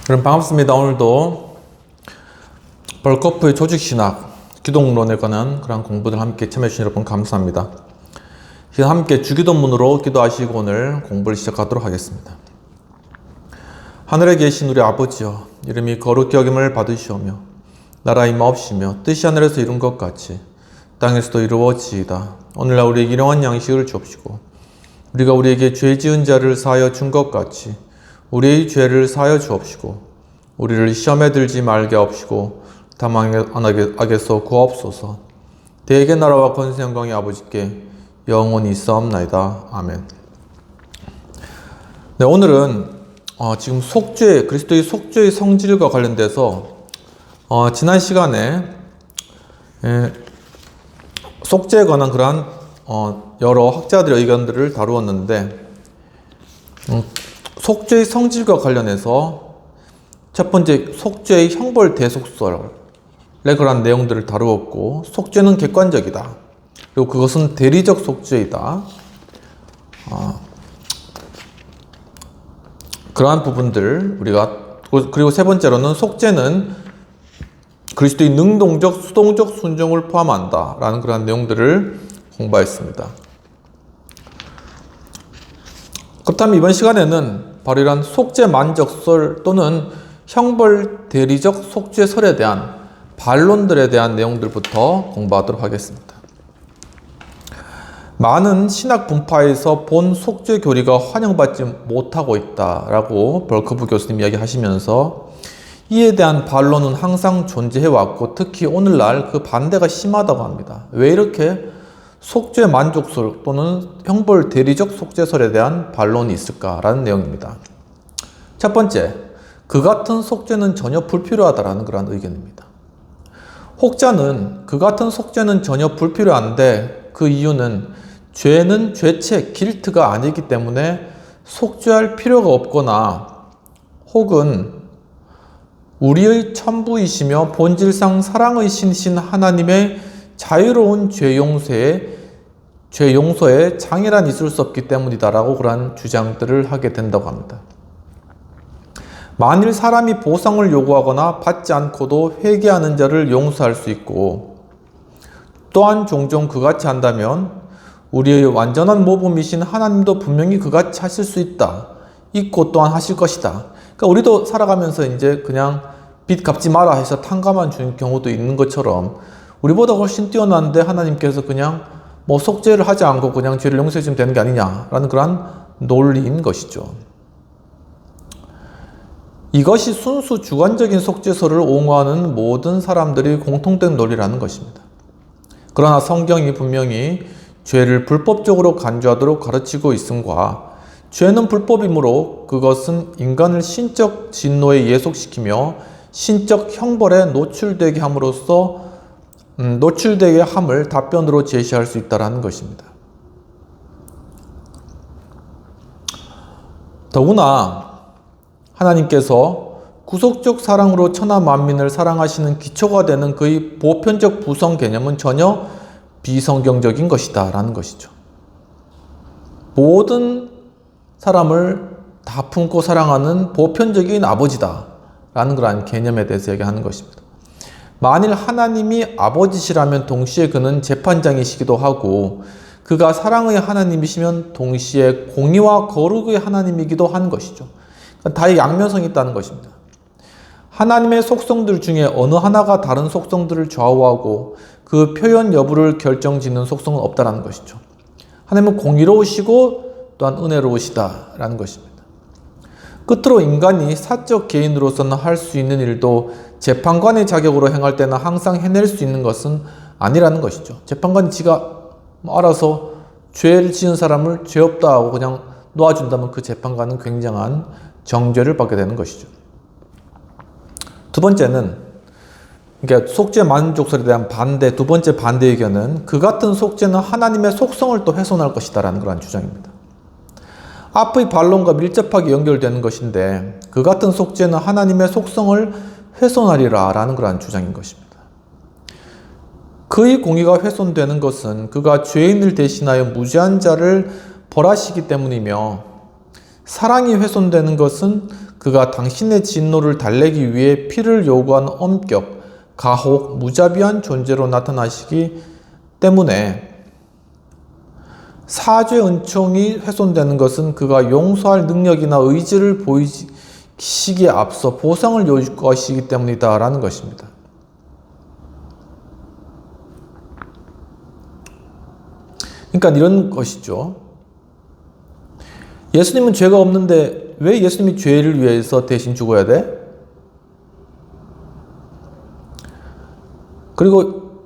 여러분 반갑습니다. 오늘도 벌거프의 조직신학, 기독론에 관한 그런 공부들 함께 참여해주신 여러분 감사합니다. 지금 함께 주기도문으로 기도하시고 오늘 공부를 시작하도록 하겠습니다. 하늘에 계신 우리 아버지여, 이름이 거룩히 여김을 받으시오며 나라의 마옵시며 뜻이 하늘에서 이룬 것 같이 땅에서도 이루어지이다. 오늘날 우리에게 일용할 양식을 주옵시고 우리가 우리에게 죄 지은 자를 사하여 준 것 같이 우리의 죄를 사하여 주옵시고 우리를 시험에 들지 말게 하옵시고 다만 악에서 구하옵소서. 대개 나라와 권세 영광이 아버지께 영원히 있사옵나이다. 아멘. 네, 오늘은 지금 속죄, 그리스도의 속죄의 성질과 관련돼서 지난 시간에 속죄에 관한 그러한 여러 학자들의 의견들을 다루었는데 속죄의 성질과 관련해서 첫 번째 속죄의 형벌 대속설의 그러한 내용들을 다루었고, 속죄는 객관적이다. 그리고 그것은 대리적 속죄이다. 그러한 부분들 우리가, 그리고 세 번째로는 속죄는 그리스도의 능동적, 수동적 순종을 포함한다 라는 그러한 내용들을 공부했습니다. 그렇다면 이번 시간에는 바로 이런 속죄 만적설 또는 형벌 대리적 속죄설에 대한 반론들에 대한 내용들부터 공부하도록 하겠습니다. 많은 신학 분파에서 본 속죄 교리가 환영받지 못하고 있다라고 벌커프 교수님 이야기하시면서 이에 대한 반론은 항상 존재해왔고 특히 오늘날 그 반대가 심하다고 합니다. 왜 이렇게 속죄 만족설 또는 형벌 대리적 속죄설에 대한 반론이 있을까라는 내용입니다. 첫 번째, 그 같은 속죄는 전혀 불필요하다라는 그런 의견입니다. 혹자는 그 같은 속죄는 전혀 불필요한데 그 이유는 죄는 죄책, 길트가 아니기 때문에 속죄할 필요가 없거나 혹은 우리의 천부이시며 본질상 사랑의 신이신 하나님의 자유로운 죄 용서에 장애란 있을 수 없기 때문이다라고 그러한 주장들을 하게 된다고 합니다. 만일 사람이 보상을 요구하거나 받지 않고도 회개하는 자를 용서할 수 있고 또한 종종 그같이 한다면 우리의 완전한 모범이신 하나님도 분명히 그같이 하실 수 있고 또한 하실 것이다. 그러니까 우리도 살아가면서 이제 그냥 빚 갚지 마라 해서 탕감한 주는 경우도 있는 것처럼 우리보다 훨씬 뛰어난데 하나님께서 그냥 속죄를 하지 않고 그냥 죄를 용서해 주면 되는 게 아니냐라는 그런 논리인 것이죠. 이것이 순수 주관적인 속죄설을 옹호하는 모든 사람들이 공통된 논리라는 것입니다. 그러나 성경이 분명히 죄를 불법적으로 간주하도록 가르치고 있음과 죄는 불법이므로 그것은 인간을 신적 진노에 예속시키며 신적 형벌에 노출되게 함을 답변으로 제시할 수 있다는 것입니다. 더구나 하나님께서 구속적 사랑으로 천하 만민을 사랑하시는 기초가 되는 그의 보편적 부성 개념은 전혀 비성경적인 것이다 라는 것이죠. 모든 사람을 다 품고 사랑하는 보편적인 아버지다 라는 그러한 개념에 대해서 얘기하는 것입니다. 만일 하나님이 아버지시라면 동시에 그는 재판장이시기도 하고 그가 사랑의 하나님이시면 동시에 공의와 거룩의 하나님이기도 한 것이죠. 다 양면성이 있다는 것입니다. 하나님의 속성들 중에 어느 하나가 다른 속성들을 좌우하고 그 표현 여부를 결정짓는 속성은 없다는 것이죠. 하나님은 공의로우시고 또한 은혜로우시다라는 것입니다. 끝으로 인간이 사적 개인으로서는 할 수 있는 일도 재판관의 자격으로 행할 때는 항상 해낼 수 있는 것은 아니라는 것이죠. 재판관이 지가 알아서 죄를 지은 사람을 죄 없다 하고 그냥 놓아준다면 그 재판관은 굉장한 정죄를 받게 되는 것이죠. 두 번째는, 그러니까 속죄 만족설에 대한 두 번째 반대 의견은 그 같은 속죄는 하나님의 속성을 또 훼손할 것이다 라는 그런 주장입니다. 앞의 반론과 밀접하게 연결되는 것인데 그 같은 속죄는 하나님의 속성을 훼손하리라 라는 그런 주장인 것입니다. 그의 공의가 훼손되는 것은 그가 죄인을 대신하여 무죄한 자를 벌하시기 때문이며 사랑이 훼손되는 것은 그 그가 당신의 진노를 달래기 위해 피를 요구한 엄격, 가혹, 무자비한 존재로 나타나시기 때문에 사죄 은총이 훼손되는 것은 그가 용서할 능력이나 의지를 보이시기에 앞서 보상을 요구하시기 때문이다라는 것입니다. 그러니까 이런 것이죠. 예수님은 죄가 없는데 왜 예수님이 죄를 위해서 대신 죽어야 돼? 그리고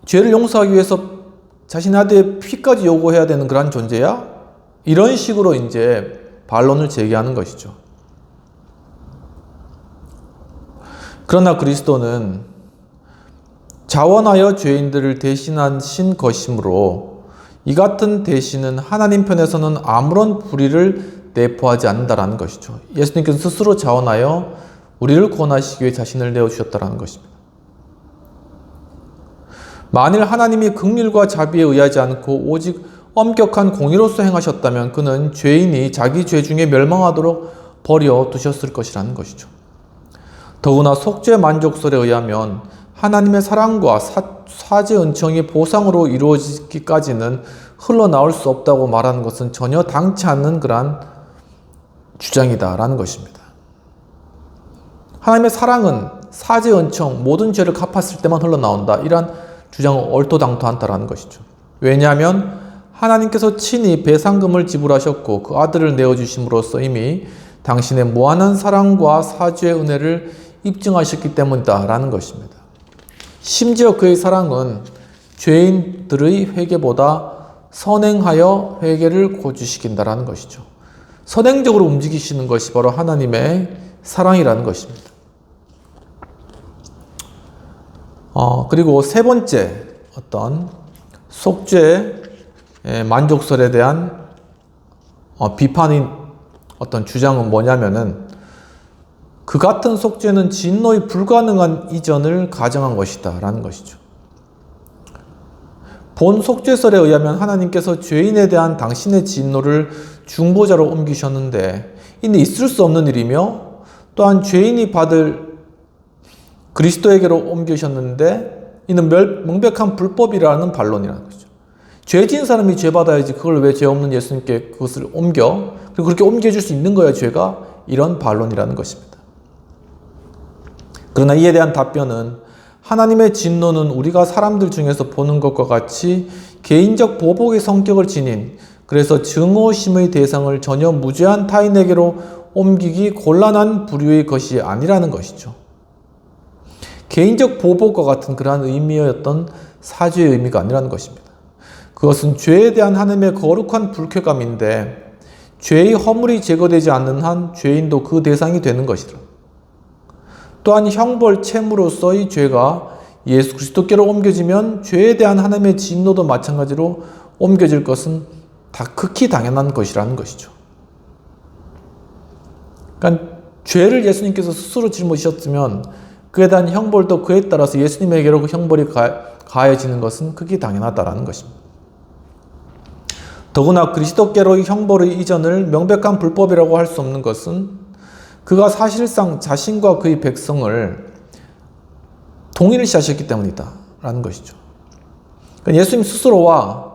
죄를 용서하기 위해서 자신한테 피까지 요구해야 되는 그런 존재야? 이런 식으로 이제 반론을 제기하는 것이죠. 그러나 그리스도는 자원하여 죄인들을 대신하신 것이므로 이 같은 대신은 하나님 편에서는 아무런 불의를 내포하지 않는다라는 것이죠. 예수님께서 스스로 자원하여 우리를 구원하시기 위해 자신을 내어주셨다라는 것입니다. 만일 하나님이 긍휼과 자비에 의하지 않고 오직 엄격한 공의로서 행하셨다면 그는 죄인이 자기 죄 중에 멸망하도록 버려 두셨을 것이라는 것이죠. 더구나 속죄 만족설에 의하면 하나님의 사랑과 사죄 은총이 보상으로 이루어지기까지는 흘러나올 수 없다고 말하는 것은 전혀 당치 않는 그러한 주장이다라는 것입니다. 하나님의 사랑은 사죄 은총, 모든 죄를 갚았을 때만 흘러나온다. 이러한 주장은 얼토당토 않다라는 것이죠. 왜냐하면 하나님께서 친히 배상금을 지불하셨고 그 아들을 내어주심으로써 이미 당신의 무한한 사랑과 사죄의 은혜를 입증하셨기 때문이다라는 것입니다. 심지어 그의 사랑은 죄인들의 회개보다 선행하여 회개를 고주시킨다라는 것이죠. 선행적으로 움직이시는 것이 바로 하나님의 사랑이라는 것입니다. 그리고 세 번째 어떤 속죄 만족설에 대한 비판인 어떤 주장은 뭐냐면은 그 같은 속죄는 진노의 불가능한 이전을 가정한 것이다 라는 것이죠. 본 속죄설에 의하면 하나님께서 죄인에 대한 당신의 진노를 중보자로 옮기셨는데 이는 있을 수 없는 일이며 또한 죄인이 받을 그리스도에게로 옮기셨는데 이는 명백한 불법이라는 반론이라는 거죠. 죄 지은 사람이 죄 받아야지 그걸 왜 죄 없는 예수님께 그것을 옮겨? 그리고 그렇게 옮겨줄 수 있는 거야 죄가? 이런 반론이라는 것입니다. 그러나 이에 대한 답변은 하나님의 진노는 우리가 사람들 중에서 보는 것과 같이 개인적 보복의 성격을 지닌 그래서 증오심의 대상을 전혀 무죄한 타인에게로 옮기기 곤란한 부류의 것이 아니라는 것이죠. 개인적 보복과 같은 그러한 의미였던 사죄의 의미가 아니라는 것입니다. 그것은 죄에 대한 하나님의 거룩한 불쾌감인데 죄의 허물이 제거되지 않는 한 죄인도 그 대상이 되는 것이다. 또한 형벌 채무로서의 죄가 예수 그리스도께로 옮겨지면 죄에 대한 하나님의 진노도 마찬가지로 옮겨질 것은 다 극히 당연한 것이라는 것이죠. 그러니까 죄를 예수님께서 스스로 짊어지셨으면 그에 대한 형벌도 그에 따라서 예수님에게로 그 형벌이 가해지는 것은 극히 당연하다라는 것입니다. 더구나 그리스도께로의 형벌의 이전을 명백한 불법이라고 할 수 없는 것은 그가 사실상 자신과 그의 백성을 동일시하셨기 때문이다 라는 것이죠. 그러니까 예수님 스스로와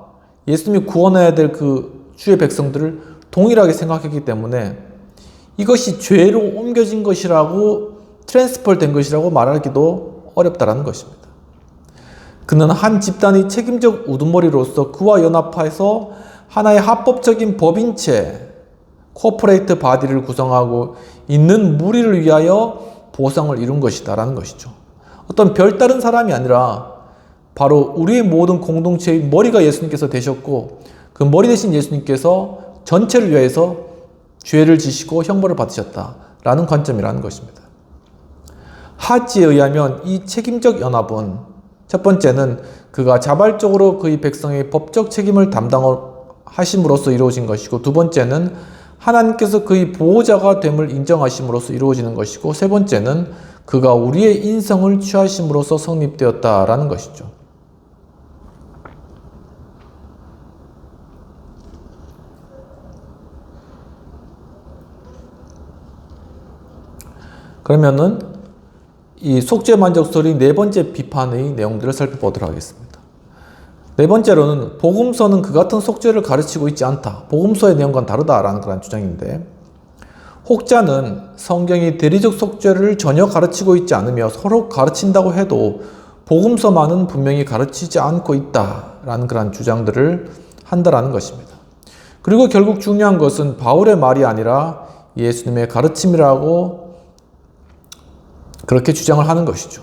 예수님이 구원해야 될 그 주의 백성들을 동일하게 생각했기 때문에 이것이 죄로 옮겨진 것이라고 트랜스퍼 된 것이라고 말하기도 어렵다라는 것입니다. 그는 한 집단의 책임적 우두머리로서 그와 연합해서 하나의 합법적인 법인체 코퍼레이트 바디를 구성하고 있는 무리를 위하여 보상을 이룬 것이다 라는 것이죠. 어떤 별다른 사람이 아니라 바로 우리의 모든 공동체의 머리가 예수님께서 되셨고 그 머리 되신 예수님께서 전체를 위해서 죄를 지시고 형벌을 받으셨다라는 관점이라는 것입니다. 하지에 의하면 이 책임적 연합은 첫 번째는 그가 자발적으로 그의 백성의 법적 책임을 담당하심으로써 이루어진 것이고 두 번째는 하나님께서 그의 보호자가 됨을 인정하심으로써 이루어지는 것이고 세 번째는 그가 우리의 인성을 취하심으로써 성립되었다라는 것이죠. 그러면은 이 속죄 만족설의 네 번째 비판의 내용들을 살펴보도록 하겠습니다. 네 번째로는 복음서는 그 같은 속죄를 가르치고 있지 않다. 복음서의 내용과는 다르다라는 그런 주장인데, 혹자는 성경이 대리적 속죄를 전혀 가르치고 있지 않으며 서로 가르친다고 해도 복음서만은 분명히 가르치지 않고 있다라는 그런 주장들을 한다라는 것입니다. 그리고 결국 중요한 것은 바울의 말이 아니라 예수님의 가르침이라고 그렇게 주장을 하는 것이죠.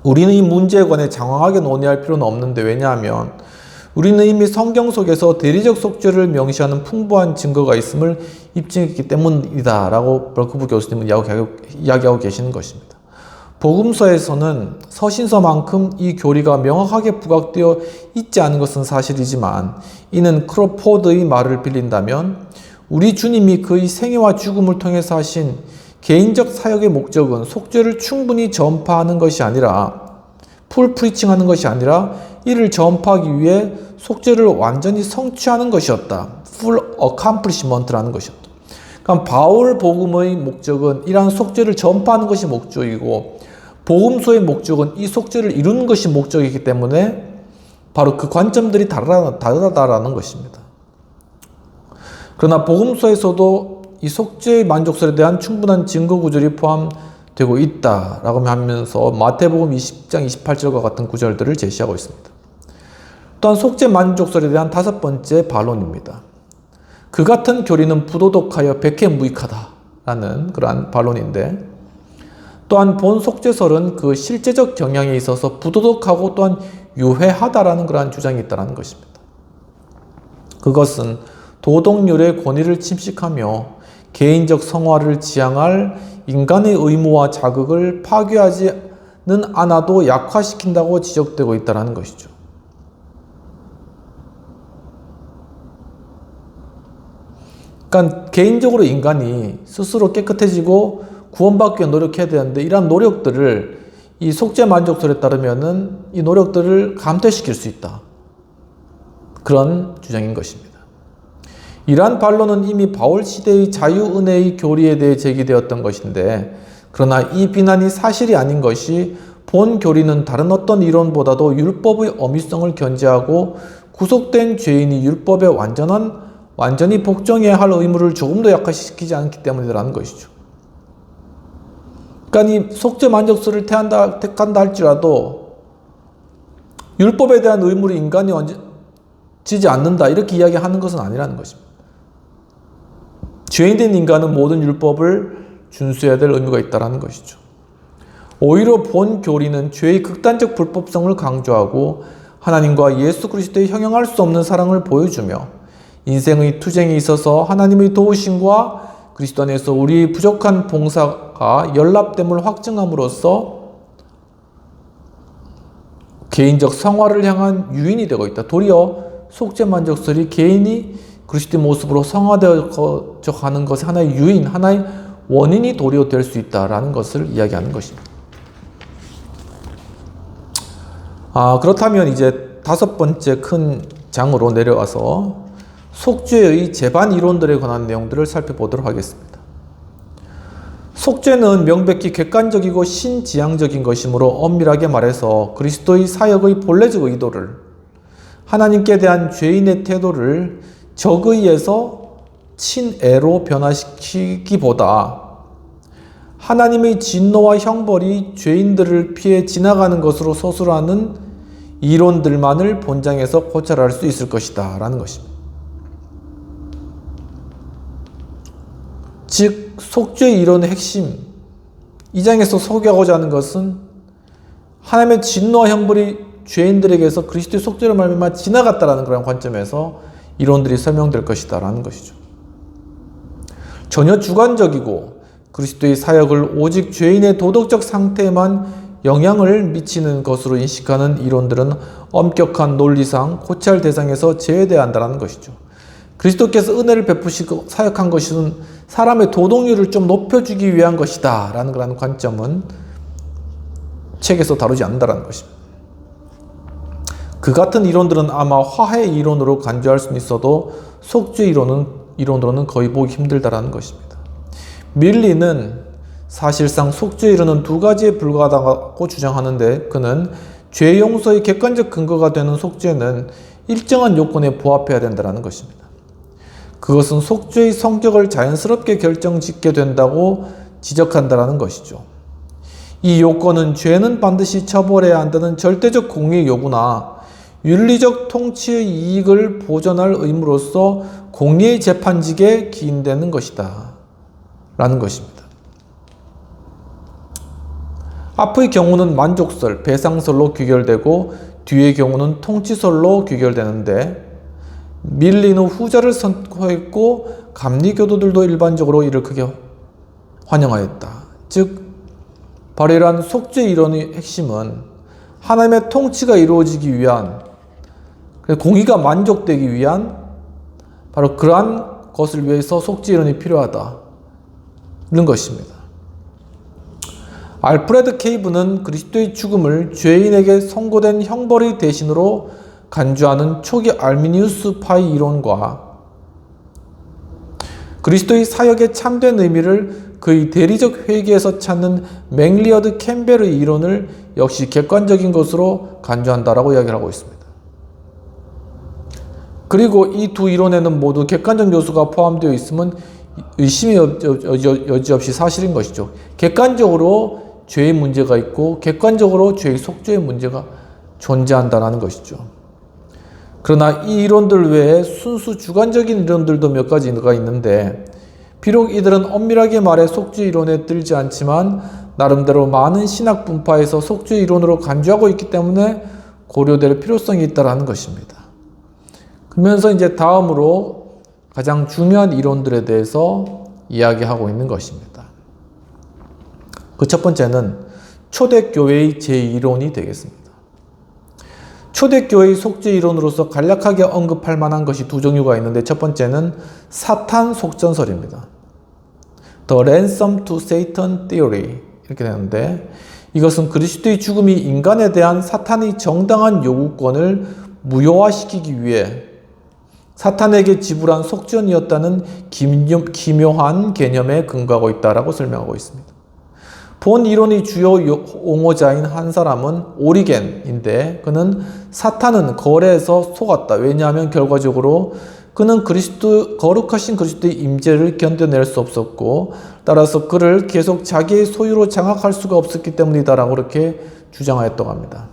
우리는 이 문제에 관해 장황하게 논의할 필요는 없는데, 왜냐하면 우리는 이미 성경 속에서 대리적 속죄를 명시하는 풍부한 증거가 있음을 입증했기 때문이다 라고 벌크부 교수님은 이야기하고 계시는 것입니다. 복음서에서는 서신서만큼 이 교리가 명확하게 부각되어 있지 않은 것은 사실이지만, 이는 크로포드의 말을 빌린다면 우리 주님이 그의 생애와 죽음을 통해서 하신 개인적 사역의 목적은 속죄를 충분히 전파하는 것이 아니라, 풀 프리칭하는 것이 아니라 이를 전파하기 위해 속죄를 완전히 성취하는 것이었다. full accomplishment라는 것이었다. 그러니까 바울 복음의 목적은 이러한 속죄를 전파하는 것이 목적이고, 복음서의 목적은 이 속죄를 이루는 것이 목적이기 때문에 바로 그 관점들이 다르다라는 것입니다. 그러나 복음서에서도 이 속죄의 만족설에 대한 충분한 증거 구절이 포함되고 있다라고 하면서 마태복음 20장 28절과 같은 구절들을 제시하고 있습니다. 또한 속죄 만족설에 대한 다섯 번째 반론입니다. 그 같은 교리는 부도덕하여 백해무익하다라는 그러한 반론인데, 또한 본 속죄설은 그 실제적 경향에 있어서 부도덕하고 또한 유해하다라는 그러한 주장이 있다는 것입니다. 그것은 도덕률의 권위를 침식하며 개인적 성화를 지향할 인간의 의무와 자극을 파괴하지는 않아도 약화시킨다고 지적되고 있다는 것이죠. 그러니까 개인적으로 인간이 스스로 깨끗해지고 구원받기 위해 노력해야 되는데, 이러한 노력들을 이 속죄 만족설에 따르면은 이 노력들을 감퇴시킬 수 있다. 그런 주장인 것입니다. 이러한 반론은 이미 바울 시대의 자유은혜의 교리에 대해 제기되었던 것인데, 그러나 이 비난이 사실이 아닌 것이, 본 교리는 다른 어떤 이론보다도 율법의 어미성을 견지하고 구속된 죄인이 율법에 완전히 복종해야 할 의무를 조금 더 약화시키지 않기 때문이라는 것이죠. 그러니까 이 속죄 만족설을 택한다 할지라도 율법에 대한 의무를 인간이 지지 않는다, 이렇게 이야기하는 것은 아니라는 것입니다. 죄인된 인간은 모든 율법을 준수해야 될 의무가 있다는 것이죠. 오히려 본 교리는 죄의 극단적 불법성을 강조하고 하나님과 예수 그리스도의 형용할 수 없는 사랑을 보여주며, 인생의 투쟁에 있어서 하나님의 도우심과 그리스도 안에서 우리의 부족한 봉사가 연합됨을 확증함으로써 개인적 성화를 향한 유인이 되고 있다. 도리어 속죄 만족설이 개인이 그리스도의 모습으로 성화되어 가는 것의 하나의 유인, 하나의 원인이 도리어 될 수 있다라는 것을 이야기하는 것입니다. 그렇다면 이제 다섯 번째 큰 장으로 내려와서 속죄의 제반 이론들에 관한 내용들을 살펴보도록 하겠습니다. 속죄는 명백히 객관적이고 신지향적인 것이므로 엄밀하게 말해서 그리스도의 사역의 본래적 의도를, 하나님께 대한 죄인의 태도를 적의에서 친애로 변화시키기보다 하나님의 진노와 형벌이 죄인들을 피해 지나가는 것으로 서술하는 이론들만을 본장에서 고찰할 수 있을 것이다 라는 것입니다. 즉 속죄 이론의 핵심, 이 장에서 소개하고자 하는 것은 하나님의 진노와 형벌이 죄인들에게서 그리스도의 속죄로 말미암아 지나갔다라는 그런 관점에서 이론들이 설명될 것이다 라는 것이죠. 전혀 주관적이고 그리스도의 사역을 오직 죄인의 도덕적 상태에만 영향을 미치는 것으로 인식하는 이론들은 엄격한 논리상 고찰 대상에서 제외되어야 한다는 것이죠. 그리스도께서 은혜를 베푸시고 사역한 것은 사람의 도덕률을 좀 높여주기 위한 것이다 라는 그런 관점은 책에서 다루지 않는다는 것입니다. 그 같은 이론들은 아마 화해 이론으로 간주할 수는 있어도 속죄 이론으로는 거의 보기 힘들다라는 것입니다. 밀리는 사실상 속죄에 이르는 두 가지에 불과하다고 주장하는데 그는 죄 용서의 객관적 근거가 되는 속죄는 일정한 요건에 부합해야 된다는 것입니다. 그것은 속죄의 성격을 자연스럽게 결정짓게 된다고 지적한다는 것이죠. 이 요건은 죄는 반드시 처벌해야 한다는 절대적 공의 요구나 윤리적 통치의 이익을 보존할 의무로서 공의의 재판직에 기인되는 것이다 라는 것입니다. 앞의 경우는 만족설, 배상설로 귀결되고 뒤의 경우는 통치설로 귀결되는데 밀린 후 후자를 선포했고 감리교도들도 일반적으로 이를 크게 환영하였다. 즉 바로 이러한 속죄 이론의 핵심은 하나님의 통치가 이루어지기 위한, 공의가 만족되기 위한 바로 그러한 것을 위해서 속죄 이론이 필요하다는 것입니다. 알프레드 케이브는 그리스도의 죽음을 죄인에게 선고된 형벌의 대신으로 간주하는 초기 알미니우스 파이 이론과 그리스도의 사역의 참된 의미를 그의 대리적 회개에서 찾는 맥리어드 캠벨의 이론을 역시 객관적인 것으로 간주한다라고 이야기를 하고 있습니다. 그리고 이 두 이론에는 모두 객관적 요소가 포함되어 있음은 의심이 여지없이 사실인 것이죠. 객관적으로 죄의 문제가 있고 객관적으로 죄의 속죄의 문제가 존재한다는 것이죠. 그러나 이 이론들 외에 순수 주관적인 이론들도 몇 가지가 있는데 비록 이들은 엄밀하게 말해 속죄 이론에 들지 않지만 나름대로 많은 신학 분파에서 속죄 이론으로 간주하고 있기 때문에 고려될 필요성이 있다는 것입니다. 그러면서 이제 다음으로 가장 중요한 이론들에 대해서 이야기하고 있는 것입니다. 그 첫 번째는 초대교회의 제2이론이 되겠습니다. 초대교회의 속죄 이론으로서 간략하게 언급할 만한 것이 두 종류가 있는데 첫 번째는 사탄 속전설입니다. The Ransom to Satan Theory 이렇게 되는데 이것은 그리스도의 죽음이 인간에 대한 사탄의 정당한 요구권을 무효화시키기 위해 사탄에게 지불한 속전이었다는 기묘한 개념에 근거하고 있다고 설명하고 있습니다. 본 이론의 주요 옹호자인 한 사람은 오리겐인데 그는 사탄은 거래에서 속았다. 왜냐하면 결과적으로 그는 거룩하신 그리스도의 임재를 견뎌낼 수 없었고 따라서 그를 계속 자기의 소유로 장악할 수가 없었기 때문이다라고 그렇게 주장하였다고 합니다.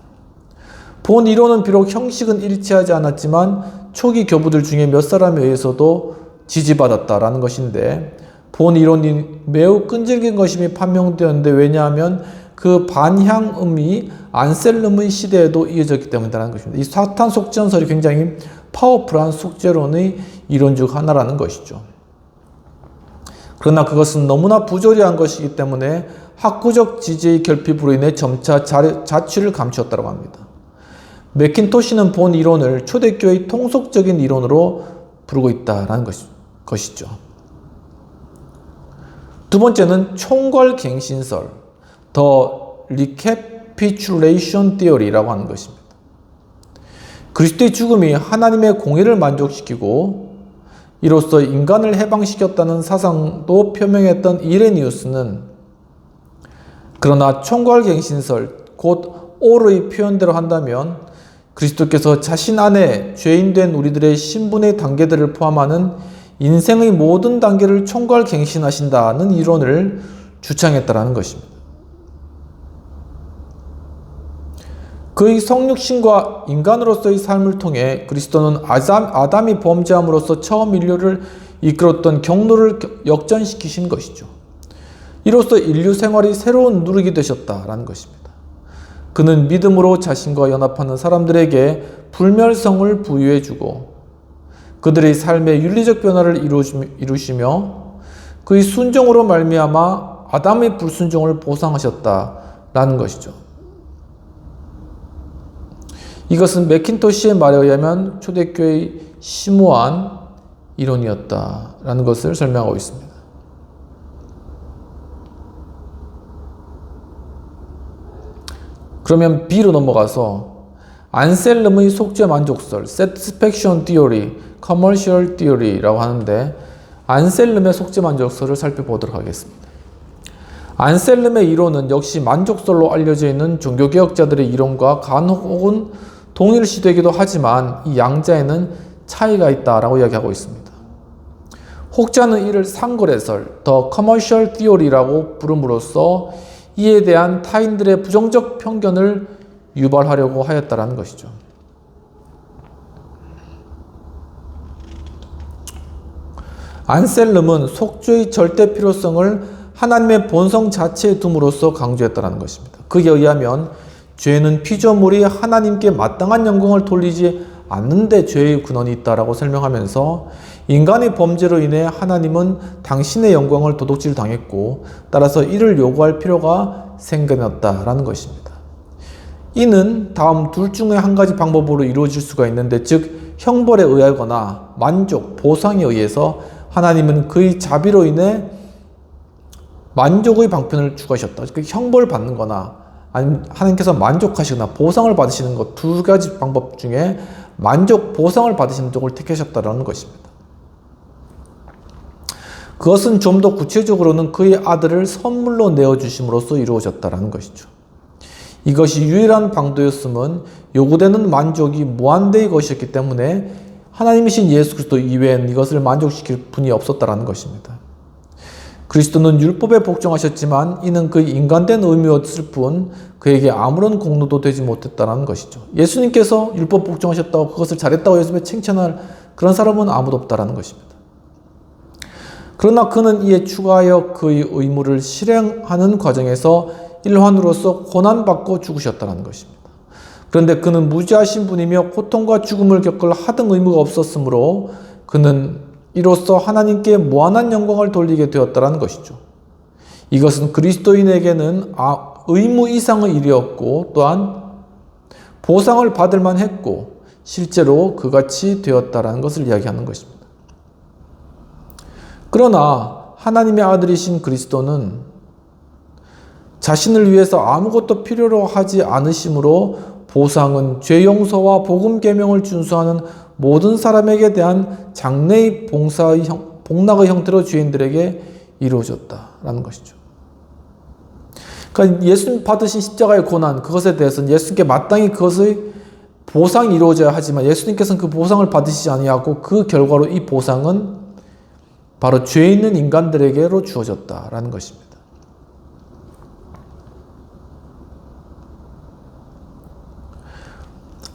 본 이론은 비록 형식은 일치하지 않았지만 초기 교부들 중에 몇 사람에 의해서도 지지받았다라는 것인데 본 이론이 매우 끈질긴 것임이 판명되었는데 왜냐하면 그 반향음이 안셀름의 시대에도 이어졌기 때문이라는 것입니다. 이 사탄 속전설이 굉장히 파워풀한 속죄론의 이론 중 하나라는 것이죠. 그러나 그것은 너무나 부조리한 것이기 때문에 학구적 지지의 결핍으로 인해 점차 자취를 감추었다고 합니다. 맥킨토시는 본 이론을 초대교회의 통속적인 이론으로 부르고 있다는 것이죠. 두 번째는 총괄갱신설, The Recapitulation Theory라고 하는 것입니다. 그리스도의 죽음이 하나님의 공의를 만족시키고 이로써 인간을 해방시켰다는 사상도 표명했던 이레니우스는 그러나 총괄갱신설, 곧 올의 표현대로 한다면 그리스도께서 자신 안에 죄인된 우리들의 신분의 단계들을 포함하는 인생의 모든 단계를 총괄갱신하신다는 이론을 주창했다는 것입니다. 그의 성육신과 인간으로서의 삶을 통해 그리스도는 아담이 범죄함으로써 처음 인류를 이끌었던 경로를 역전시키신 것이죠. 이로써 인류 생활이 새로운 누룩이 되셨다라는 것입니다. 그는 믿음으로 자신과 연합하는 사람들에게 불멸성을 부여해주고 그들의 삶의 윤리적 변화를 이루시며 그의 순종으로 말미암아 아담의 불순종을 보상하셨다라는 것이죠. 이것은 맥킨토시의 말에 의하면 초대교회의 심오한 이론이었다라는 것을 설명하고 있습니다. 그러면 B로 넘어가서 안셀름의 속죄 만족설, Satisfaction Theory, Commercial Theory라고 하는데 안셀름의 속죄 만족설을 살펴보도록 하겠습니다. 안셀름의 이론은 역시 만족설로 알려져 있는 종교개혁자들의 이론과 간혹은 동일시되기도 하지만 이 양자에는 차이가 있다라고 이야기하고 있습니다. 혹자는 이를 상거래설, 더 커머셜 티오리라고 부름으로써 이에 대한 타인들의 부정적 편견을 유발하려고 하였다라는 것이죠. 안셀름은 속죄의 절대 필요성을 하나님의 본성 자체에 둠으로써 강조했다는 것입니다. 그에 의하면 죄는 피조물이 하나님께 마땅한 영광을 돌리지 않는데 죄의 근원이 있다라고 설명하면서 인간의 범죄로 인해 하나님은 당신의 영광을 도둑질 당했고 따라서 이를 요구할 필요가 생겨났다라는 것입니다. 이는 다음 둘 중에 한 가지 방법으로 이루어질 수가 있는데 즉 형벌에 의하거나 만족, 보상에 의해서 하나님은 그의 자비로 인해 만족의 방편을 추구하셨다. 형벌을 받는 거나 아니면 하나님께서 만족하시거나 보상을 받으시는 것 두 가지 방법 중에 만족, 보상을 받으시는 쪽을 택하셨다는 것입니다. 그것은 좀 더 구체적으로는 그의 아들을 선물로 내어주심으로써 이루어졌다는 것이죠. 이것이 유일한 방도였음은 요구되는 만족이 무한대의 것이었기 때문에 하나님이신 예수 그리스도 이외엔 이것을 만족시킬 분이 없었다는 것입니다. 그리스도는 율법에 복종하셨지만 이는 그의 인간된 의미였을 뿐 그에게 아무런 공로도 되지 못했다는 것이죠. 예수님께서 율법 복종하셨다고 그것을 잘했다고 예수님을 칭찬할 그런 사람은 아무도 없다는 것입니다. 그러나 그는 이에 추가하여 그의 의무를 실행하는 과정에서 일환으로서 고난받고 죽으셨다는 것입니다. 그런데 그는 무지하신 분이며 고통과 죽음을 겪을 하등 의무가 없었으므로 그는 이로써 하나님께 무한한 영광을 돌리게 되었다는 것이죠. 이것은 그리스도인에게는 의무 이상의 일이었고 또한 보상을 받을 만했고 실제로 그같이 되었다는 것을 이야기하는 것입니다. 그러나 하나님의 아들이신 그리스도는 자신을 위해서 아무것도 필요로 하지 않으심으로 보상은 죄 용서와 복음 계명을 준수하는 모든 사람에게 대한 장래의 복락의 형태로 죄인들에게 이루어졌다라는 것이죠. 그러니까 예수님 받으신 십자가의 고난, 그것에 대해서는 예수님께 마땅히 그것의 보상이 이루어져야 하지만 예수님께서는 그 보상을 받으시지 아니하고 그 결과로 이 보상은 바로 죄 있는 인간들에게로 주어졌다라는 것입니다.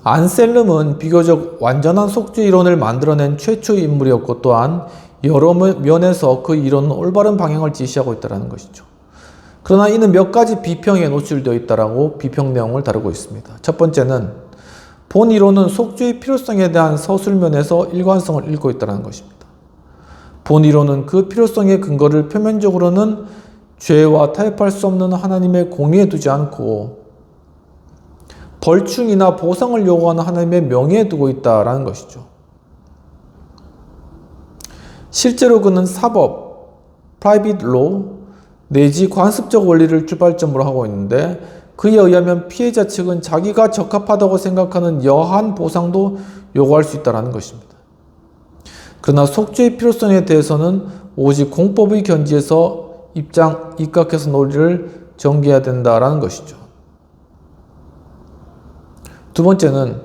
안셀름은 비교적 완전한 속죄 이론을 만들어낸 최초의 인물이었고 또한 여러 면에서 그 이론은 올바른 방향을 지시하고 있다는 것이죠. 그러나 이는 몇 가지 비평에 노출되어 있다라고 비평 내용을 다루고 있습니다. 첫 번째는 본 이론은 속죄의 필요성에 대한 서술면에서 일관성을 잃고 있다는 것입니다. 본 이론은 그 필요성의 근거를 표면적으로는 죄와 타협할 수 없는 하나님의 공의에 두지 않고 벌충이나 보상을 요구하는 하나님의 명예에 두고 있다라는 것이죠. 실제로 그는 사법, private law, 내지 관습적 원리를 출발점으로 하고 있는데 그에 의하면 피해자 측은 자기가 적합하다고 생각하는 여한 보상도 요구할 수 있다는 것입니다. 그러나 속죄의 필요성에 대해서는 오직 공법의 견지에서 입각해서 논리를 전개해야 된다라는 것이죠. 두 번째는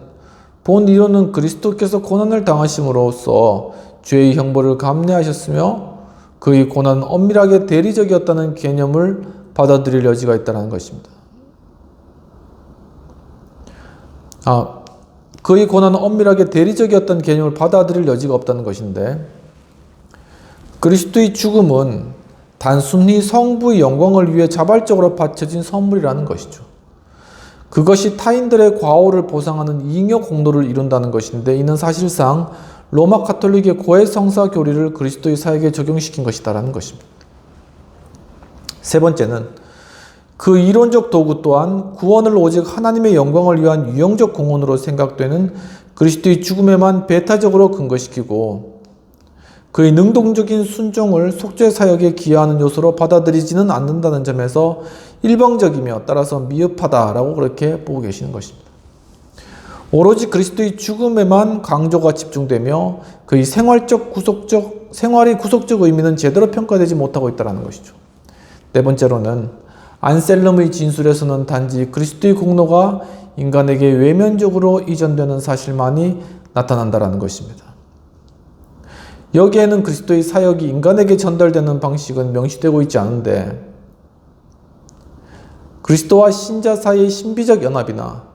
본 이론은 그리스도께서 고난을 당하심으로써 죄의 형벌을 감내하셨으며 그의 고난은 엄밀하게 대리적이었다는 개념을 받아들일 여지가 있다는 것입니다. 그의 고난은 엄밀하게 대리적이었다는 개념을 받아들일 여지가 없다는 것인데 그리스도의 죽음은 단순히 성부의 영광을 위해 자발적으로 바쳐진 선물이라는 것이죠. 그것이 타인들의 과오를 보상하는 잉여 공로를 이룬다는 것인데 이는 사실상 로마 가톨릭의 고해 성사 교리를 그리스도의 사역에 적용시킨 것이다라는 것입니다. 세 번째는 그 이론적 도구 또한 구원을 오직 하나님의 영광을 위한 유형적 공헌으로 생각되는 그리스도의 죽음에만 배타적으로 근거시키고 그의 능동적인 순종을 속죄 사역에 기여하는 요소로 받아들이지는 않는다는 점에서 일방적이며 따라서 미흡하다라고 그렇게 보고 계시는 것입니다. 오로지 그리스도의 죽음에만 강조가 집중되며 그의 생활의 구속적 의미는 제대로 평가되지 못하고 있다는 것이죠. 네 번째로는 안셀름의 진술에서는 단지 그리스도의 공로가 인간에게 외면적으로 이전되는 사실만이 나타난다는 것입니다. 여기에는 그리스도의 사역이 인간에게 전달되는 방식은 명시되고 있지 않은데 그리스도와 신자 사이의 신비적 연합이나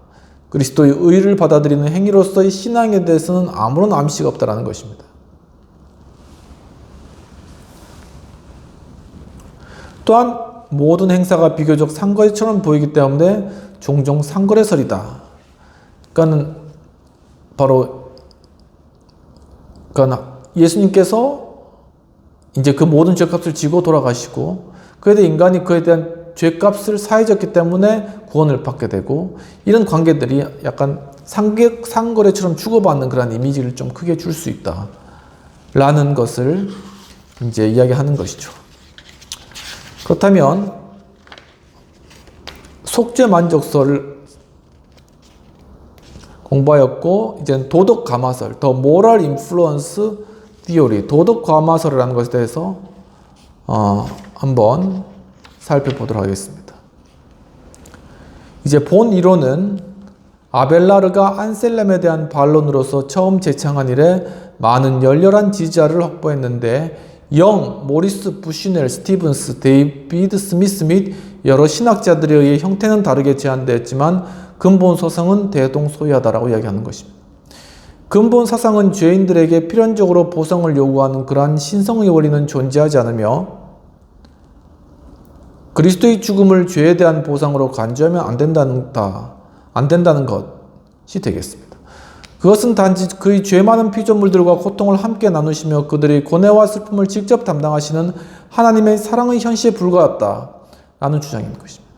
그리스도의 의를 받아들이는 행위로서의 신앙에 대해서는 아무런 암시가 없다는 것입니다. 또한 모든 행사가 비교적 상거래처럼 보이기 때문에 종종 상거래설이다. 그러니까 예수님께서 이제 그 모든 죄값을 지고 돌아가시고 그에 대해 인간이 그에 대한 죄값을 사해졌기 때문에 구원을 받게 되고 이런 관계들이 약간 상거래처럼 주고받는 그런 이미지를 좀 크게 줄 수 있다. 라는 것을 이제 이야기하는 것이죠. 그렇다면 속죄 만족설을 공부하였고 이제 도덕 감화설, 더 모럴 인플루언스 디오리, 도덕 감화설이라는 것에 대해서 한번 살펴보도록 하겠습니다. 이제 본 이론은 아벨라르가 안셀렘에 대한 반론으로서 처음 제창한 이래 많은 열렬한 지지자를 확보했는데 모리스 부시넬, 스티븐스, 데이비드 스미스 및 여러 신학자들에 의해 형태는 다르게 제안되었지만 근본 소성은 대동소이하다라고 이야기하는 것입니다. 근본 사상은 죄인들에게 필연적으로 보상을 요구하는 그러한 신성의 원리는 존재하지 않으며 그리스도의 죽음을 죄에 대한 보상으로 간주하면 안 된다는 것이 되겠습니다. 그것은 단지 그의 죄 많은 피조물들과 고통을 함께 나누시며 그들의 고뇌와 슬픔을 직접 담당하시는 하나님의 사랑의 현시에 불과하다라는 주장인 것입니다.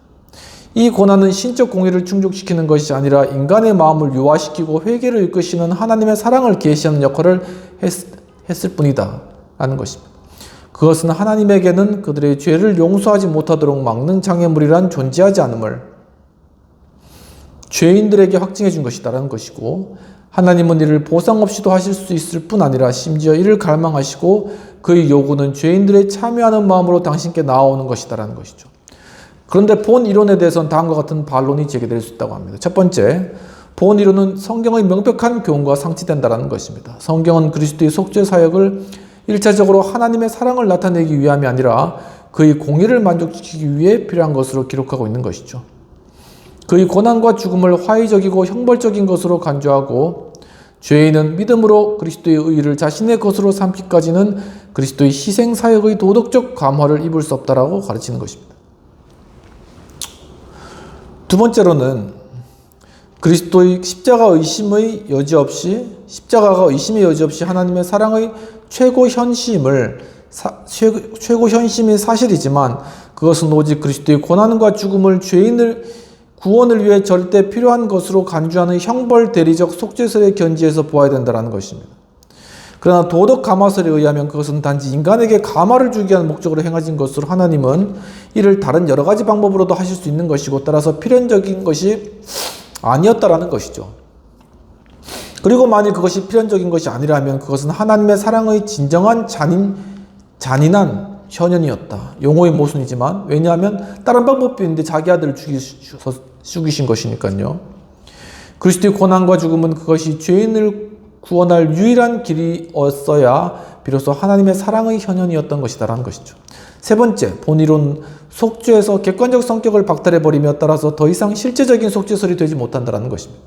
이 고난은 신적 공의를 충족시키는 것이 아니라 인간의 마음을 유화시키고 회개를 이끄시는 하나님의 사랑을 계시하는 역할을 했을 뿐이다 라는 것입니다. 그것은 하나님에게는 그들의 죄를 용서하지 못하도록 막는 장애물이란 존재하지 않음을 죄인들에게 확증해 준 것이다 라는 것이고 하나님은 이를 보상 없이도 하실 수 있을 뿐 아니라 심지어 이를 갈망하시고 그의 요구는 죄인들의 참여하는 마음으로 당신께 나아오는 것이다 라는 것이죠. 그런데 본 이론에 대해서는 다음과 같은 반론이 제기될 수 있다고 합니다. 첫 번째, 본 이론은 성경의 명백한 교훈과 상치된다는 것입니다. 성경은 그리스도의 속죄 사역을 1차적으로 하나님의 사랑을 나타내기 위함이 아니라 그의 공의를 만족시키기 위해 필요한 것으로 기록하고 있는 것이죠. 그의 고난과 죽음을 화의적이고 형벌적인 것으로 간주하고 죄인은 믿음으로 그리스도의 의의를 자신의 것으로 삼기까지는 그리스도의 희생 사역의 도덕적 감화를 입을 수 없다라고 가르치는 것입니다. 두 번째로는 그리스도의 십자가가 의심의 여지 없이 하나님의 사랑의 최고 현심이 사실이지만 그것은 오직 그리스도의 고난과 죽음을 죄인을 구원을 위해 절대 필요한 것으로 간주하는 형벌 대리적 속죄설의 견지에서 보아야 된다는 것입니다. 그러나 도덕 감화설에 의하면 그것은 단지 인간에게 감화를 주기 위한 목적으로 행하신 것으로 하나님은 이를 다른 여러 가지 방법으로도 하실 수 있는 것이고 따라서 필연적인 것이 아니었다라는 것이죠. 그리고 만일 그것이 필연적인 것이 아니라면 그것은 하나님의 사랑의 진정한 잔인한 현현이었다. 용어의 모순이지만 왜냐하면 다른 방법도 있는데 자기 아들을 죽이신 것이니까요. 그리스도의 고난과 죽음은 그것이 죄인을 구원할 유일한 길이었어야 비로소 하나님의 사랑의 현현이었던 것이다라는 것이죠. 세 번째, 본이론 속죄에서 객관적 성격을 박탈해버리며 따라서 더 이상 실제적인 속죄설이 되지 못한다는 것입니다.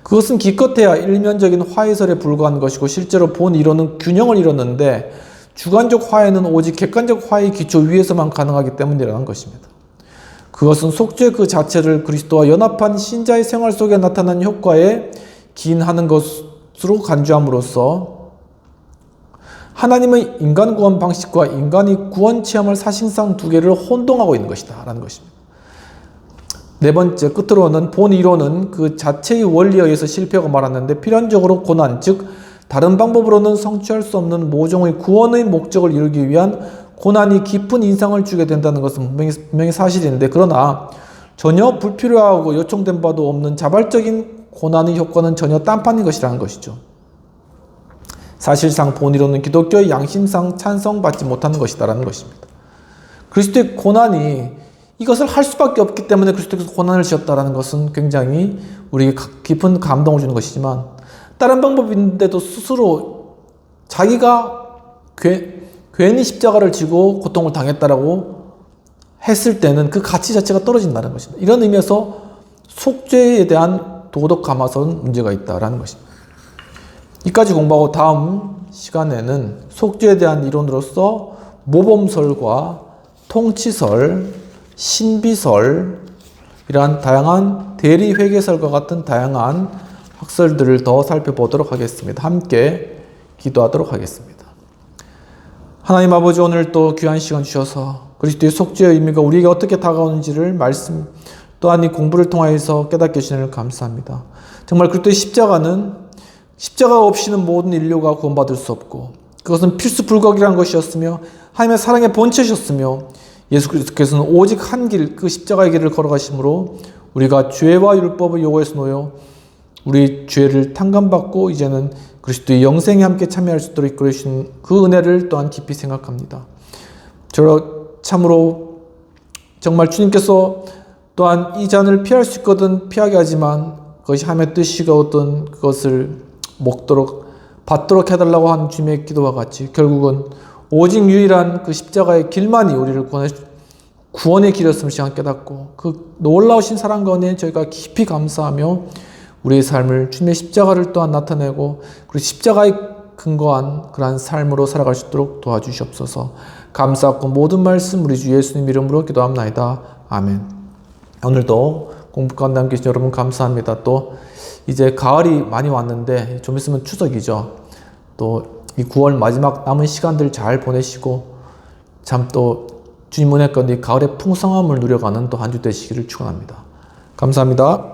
그것은 기껏해야 일면적인 화해설에 불과한 것이고 실제로 본이론은 균형을 이뤘는데 주관적 화해는 오직 객관적 화해의 기초 위에서만 가능하기 때문이라는 것입니다. 그것은 속죄 그 자체를 그리스도와 연합한 신자의 생활 속에 나타난 효과에 기인하는 것으로 간주함으로써 하나님의 인간 구원 방식과 인간의 구원 체험을 사실상 두 개를 혼동하고 있는 것이다 라는 것입니다. 네 번째, 끝으로는 본 이론은 그 자체의 원리에 의해서 실패하고 말았는데 필연적으로 고난, 즉 다른 방법으로는 성취할 수 없는 모종의 구원의 목적을 이루기 위한 고난이 깊은 인상을 주게 된다는 것은 분명히 사실인데 그러나 전혀 불필요하고 요청된 바도 없는 자발적인 고난의 효과는 전혀 딴판인 것이라는 것이죠. 사실상 본이론은 기독교의 양심상 찬성받지 못하는 것이다라는 것입니다. 그리스도의 고난이 이것을 할 수밖에 없기 때문에 그리스도께서 고난을 지었다는 것은 굉장히 우리에게 깊은 감동을 주는 것이지만, 다른 방법인데도 스스로 자기가 괜히 십자가를 지고 고통을 당했다라고 했을 때는 그 가치 자체가 떨어진다는 것입니다. 이런 의미에서 속죄에 대한 도덕 감화선 문제가 있다라는 것입니다. 이까지 공부하고 다음 시간에는 속죄에 대한 이론으로서 모범설과 통치설, 신비설, 이러한 다양한 대리회계설과 같은 다양한 학설들을 더 살펴보도록 하겠습니다. 함께 기도하도록 하겠습니다. 하나님 아버지, 오늘 또 귀한 시간 주셔서 그리스도의 속죄의 의미가 우리에게 어떻게 다가오는지를 말씀 또한 이 공부를 통하여서 깨닫게 해주시는 감사합니다. 정말 그리스도의 십자가 없이는 모든 인류가 구원받을 수 없고, 그것은 필수 불가결한 것이었으며 하나님의 사랑의 본체셨으며, 예수 그리스도께서는 오직 한 길, 그 십자가의 길을 걸어가심으로 우리가 죄와 율법의 요구에서 놓여 우리 죄를 탕감받고 이제는 그리스도의 영생에 함께 참여할 수 있도록 이끌어주신 그 은혜를 또한 깊이 생각합니다. 참으로 정말 주님께서 또한 이 잔을 피할 수 있거든 피하게 하지만 그것이 하나님의 뜻이거든 그것을 받도록 해달라고 한 주님의 기도와 같이 결국은 오직 유일한 그 십자가의 길만이 우리를 구원의 길이었음을 시간 깨닫고, 그 놀라우신 사랑과 은혜에 저희가 깊이 감사하며 우리의 삶을 주님의 십자가를 또한 나타내고 그리고 십자가에 근거한 그러한 삶으로 살아갈 수 있도록 도와주시옵소서. 감사하고 모든 말씀 우리 주 예수님 이름으로 기도합나이다. 아멘. 오늘도 공부 가운데 함께 계신 여러분 감사합니다. 또 이제 가을이 많이 왔는데 좀 있으면 추석이죠. 또 이 9월 마지막 남은 시간들 잘 보내시고 참 또 주님 은혜 가운데 가을의 풍성함을 누려가는 또 한 주 되시기를 축원합니다. 감사합니다.